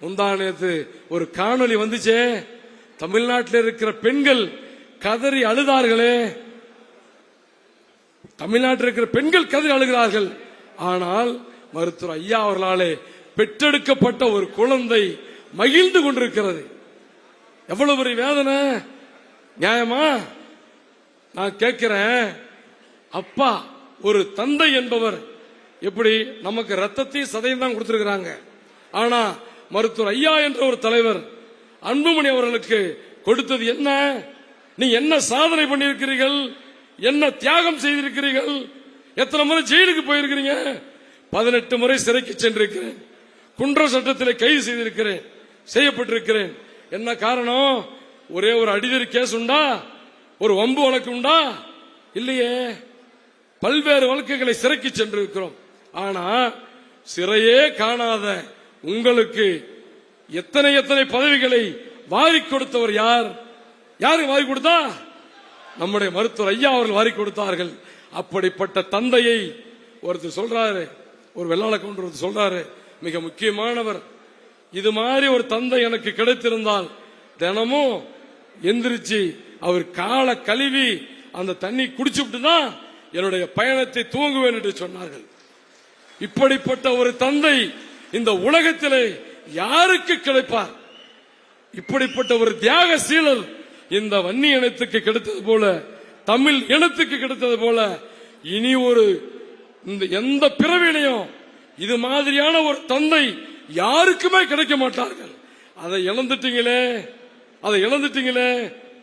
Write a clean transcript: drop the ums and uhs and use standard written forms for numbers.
முந்தானேத்து ஒரு காணொளி வந்துச்சே, தமிழ்நாட்டில் இருக்கிற பெண்கள் கதறி அழுதார்களே. தமிழ்நாட்டில் இருக்கிற பெண்கள் கதறி அழுகிறார்கள். ஆனால் மருத்துவர் ஐயா அவர்களாலே பெற்றெடுக்கப்பட்ட ஒரு குழந்தை மகிழ்ந்து கொண்டிருக்கிறது. எவ்வளவு பெரிய வேதனை! நியாயமா? நான் கேட்கிறேன், அப்பா ஒரு தந்தை என்பவர் எப்படி நமக்கு ரத்தத்தையும் சதையும் தான் கொடுத்திருக்கிறாங்க. ஆனா மருத்துவர் ஐயா என்ற ஒரு தலைவர் அன்புமணி அவர்களுக்கு கொடுத்தது என்ன? நீ என்ன சாதனை பண்ணியிருக்கிறீர்கள், என்ன தியாகம் செய்திருக்கிறீர்கள், எத்தனை முறை ஜெயிலுக்கு போயிருக்கிறீங்க? 18 முறை சிறைக்கு சென்றிருக்கிறேன், குண்டர் சட்டத்தில் கைது செய்திருக்கிறேன், செய்யப்பட்டிருக்கிறேன். என்ன காரணம்? ஒரே ஒரு அடிதடி கேஸ் உண்டா? ஒரு வம்பு வழக்கு உண்டா? இல்லையே. பல்வேறு வழக்குகளை சிறைக்கு சென்றிருக்கிறோம். ஆனா சிறையே காணாத உங்களுக்கு எத்தனை எத்தனை பதவிகளை வாரி கொடுத்தவர் யார்? யாருக்கு வாரி கொடுத்தா? நம்முடைய மருத்துவர் ஐயா அவர்கள் வாரி கொடுத்தார்கள். அப்படிப்பட்ட தந்தையை ஒருத்தர் சொல்றாரு, ஒரு வெள்ளாள கவுண்டர் சொல்றாரு, மிக முக்கியமானவர், இது மாதிரி ஒரு தந்தை எனக்கு கிடைத்திருந்தால் தினமும் எந்திரிச்சு அவர் காலை கழுவி அந்த தண்ணி குடிச்சுட்டு தான் என்னுடைய பயணத்தை துவங்குவேன் என்று சொன்னார்கள். இப்படிப்பட்ட ஒரு தந்தை இந்த உலகத்திலே யாருக்கு கிடைப்பார்? இப்படிப்பட்ட ஒரு தியாகசீலர் இந்த வன்னி இனத்துக்கு கிடைத்தது போல, தமிழ் இனத்துக்கு கிடைத்தது போல, இனி ஒரு எந்த பிறவிலையும் இது மாதிரியான ஒரு தந்தை யாருக்குமே கிடைக்க மாட்டார்கள். அதை இழந்துட்டீங்களே, அதை இழந்துட்டீங்களே.